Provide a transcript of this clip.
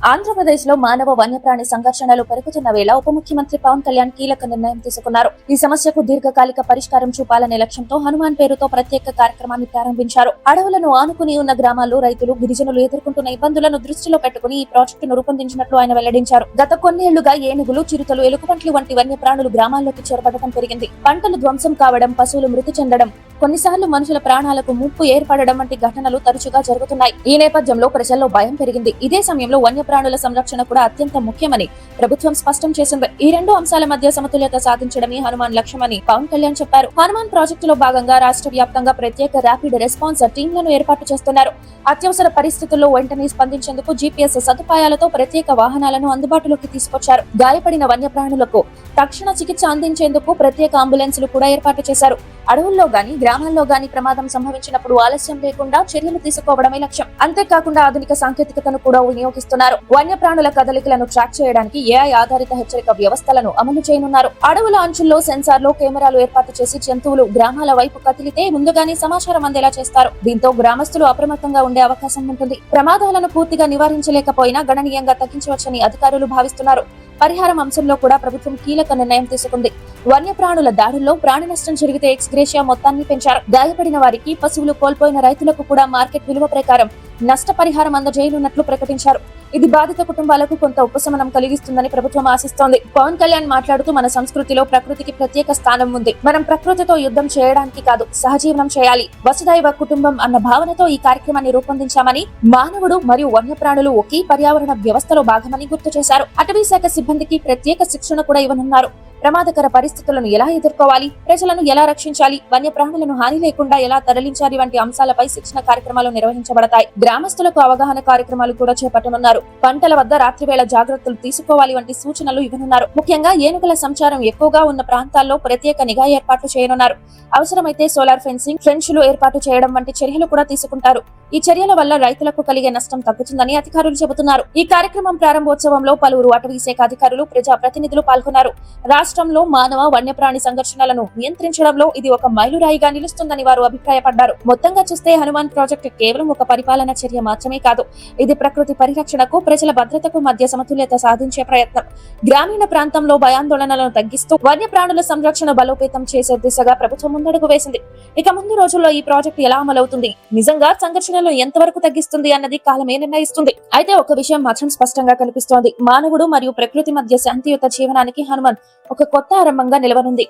ఆంధ్రప్రదేశ్ లో మానవ వన్యప్రాణి సంఘర్షణలు పెరుగుతున్న వేళ ఉప ముఖ్యమంత్రి పవన్ కళ్యాణ్ కీలక నిర్ణయం తీసుకున్నారు. ఈ సమస్యకు దీర్ఘకాలిక పరిష్కారం చూపాలనే లక్ష్యంతో హనుమాన్ పేరుతో ప్రత్యేక కార్యక్రమాన్ని ప్రారంభించారు. అడవులను ఆనుకుని ఉన్న గ్రామాల్లో రైతులు, గిరిజనులు ఎదుర్కొంటున్న ఇబ్బందులను దృష్టిలో పెట్టుకుని ఈ ప్రాజెక్టును రూపొందించినట్లు ఆయన వెల్లడించారు. గత కొన్నేళ్లుగా ఏనుగులు, చిరుతలు, ఎలుగుబంట్లు వంటి వన్యప్రాణులు గ్రామాల్లోకి చొరబడటం పెరిగింది. పంటలు ధ్వంసం కావడం, పశువులు మృతి చెందడం, కొన్నిసార్లు మనుషుల ప్రాణాలకు ముప్పు ఏర్పడడం వంటి ఘటనలు తరచుగా జరుగుతున్నాయి. ఈ నేపథ్యంలో ప్రజల్లో భయం పెరిగింది. ఇదే సమయంలో వన్యప్రాణుల సంరక్షణ కూడా అత్యంత ముఖ్యమని ప్రభుత్వం స్పష్టం చేసింది. ఈ రెండు అంశాల మధ్య సమతుల్యత సాధించడమే హనుమాన్ లక్ష్యమని పవన్ కళ్యాణ్ చెప్పారు. హనుమాన్ ప్రాజెక్టులో భాగంగా రాష్ట్ర వ్యాప్తంగా ప్రత్యేక ర్యాపిడ్ రెస్పాన్స్ టీంలను ఏర్పాటు చేస్తున్నారు. అత్యవసర పరిస్థితుల్లో వెంటనే స్పందించేందుకు జీపీఎస్ సదుపాయాలతో ప్రత్యేక వాహనాలను అందుబాటులోకి తీసుకొచ్చారు. గాయపడిన వన్యప్రాణులకు తక్షణ చికిత్స అందించేందుకు ప్రత్యేక అంబులెన్సులు కూడా ఏర్పాటు చేశారు. అడవుల్లో గాని గ్రామాల్లో గాని ప్రమాదం సంభవించినప్పుడు ఆలస్యం లేకుండా చర్యలు తీసుకోవడమే లక్ష్యం. అంతేకాకుండా ఆధునిక సాంకేతికతను కూడా వినియోగిస్తున్నారు. వన్యప్రాణుల కదలికలను ట్రాక్ చేయడానికి ఏఐ ఆధారిత హెచ్చరిక వ్యవస్థలను అమలు చేయనున్నారు. అడవుల అంచుల్లో సెన్సార్లు, కెమెరాలు ఏర్పాటు చేసి జంతువులు గ్రామాల వైపు కదిలితే ముందుగానే సమాచారం అందేలా చేస్తారు. దీంతో గ్రామస్తులు అప్రమత్తంగా ఉండే అవకాశం ఉంటుంది. ప్రమాదాలను పూర్తిగా నివారించలేకపోయినా గణనీయంగా తగ్గించవచ్చని అధికారులు భావిస్తున్నారు. పరిహారం అంశంలో కూడా ప్రభుత్వం కీలక నిర్ణయం తీసుకుంది. వన్యప్రాణుల దాడుల్లో ప్రాణ నష్టం జరిగితే ఎక్స్గ్రేషియా మొత్తాన్ని పెంచారు. గాయపడిన వారికి, పశువులు కోల్పోయిన రైతులకు కూడా మార్కెట్ విలువ ప్రకారం నష్టపరిహారం అందజేయనున్నట్లు ప్రకటించారు. ఇది బాధిత కుటుంబాలకు కొంత ఉపశమనం కలిగిస్తుందని ప్రభుత్వం ఆశిస్తోంది. పవన్ కళ్యాణ్ మాట్లాడుతూ, మన సంస్కృతిలో ప్రకృతికి ప్రత్యేక స్థానం ఉంది. మనం ప్రకృతితో యుద్ధం చేయడానికి కాదు, సహజీవనం చేయాలి. వసుదైవ కుటుంబం అన్న భావనతో ఈ కార్యక్రమాన్ని రూపొందించామని, మానవుడు మరియు వన్యప్రాణులు ఒకే పర్యావరణ వ్యవస్థలో భాగమని గుర్తు చేశారు. అటవీ శాఖ సిబ్బందికి ప్రత్యేక శిక్షణ కూడా ఇవ్వనున్నారు. ప్రమాదకర పరిస్థితులను ఎలా ఎదుర్కోవాలి, ప్రజలను ఎలా రక్షించాలి, వన్యప్రాణులను హాని లేకుండా ఎలా తరలించాలి వంటి అంశాలపై శిక్షణ కార్యక్రమాలు నిర్వహించబడతాయి. గ్రామస్తులకు అవగాహన కార్యక్రమాలు కూడా చేపట్టనున్నారు. పంటల వద్ద రాత్రివేళ జాగ్రత్తలు తీసుకోవాలి వంటి సూచనలు ఇవ్వనున్నారు. ముఖ్యంగా ఏనుగుల సంచారం ఎక్కువగా ఉన్న ప్రాంతాల్లో ప్రత్యేక నిఘా ఏర్పాట్లు చేయనున్నారు. అవసరమైతే సోలార్ ఫెన్సింగ్, ట్రెంచ్లు ఏర్పాటు చేయడం వంటి చర్యలు కూడా తీసుకుంటారు. ఈ చర్యల వల్ల రైతులకు కలిగే నష్టం తగ్గుతుందని అధికారులు చెబుతున్నారు. ఈ కార్యక్రమం ప్రారంభోత్సవంలో పలువురు అటవీ శాఖ అధికారులు, ప్రజాప్రతినిధులు పాల్గొన్నారు. రాష్ట్రంలో మానవ వన్యప్రాణి సంఘర్షణలను నియంత్రించడంలో ఇది ఒక మైలురాయిగా నిలుస్తుందని వారు అభిప్రాయపడ్డారు. మొత్తంగా చూస్తే హనుమాన్ ప్రాజెక్టు కేవలం ఒక పరిపాలన చర్య మాత్రమే కాదు, ఇది ప్రకృతి పరిరక్షణకు, ప్రజల భద్రతకు మధ్య సమతుల్యత సాధించే ప్రయత్నం. గ్రామీణ ప్రాంతంలో భయాందోళనలను తగ్గిస్తూ వన్యప్రాణుల సంరక్షణ బలోపేతం చేసే దిశగా ప్రభుత్వం ముందడుగు వేసింది. ఇక ముందు రోజుల్లో ఈ ప్రాజెక్టు ఎలా అమలవుతుంది, నిజంగా సంఘర్షణలు ఎంతవరకు తగ్గిస్తుంది అన్నది కాలమే నిర్ణయిస్తుంది. అయితే ఒక విషయం మాత్రం స్పష్టంగా కనిపిస్తోంది. మానవుడు మరియు ప్రకృతి మధ్య శాంతియుత జీవనానికి హనుమాన్ ఒక కొత్త ఆరంభంగా నిలవనుంది.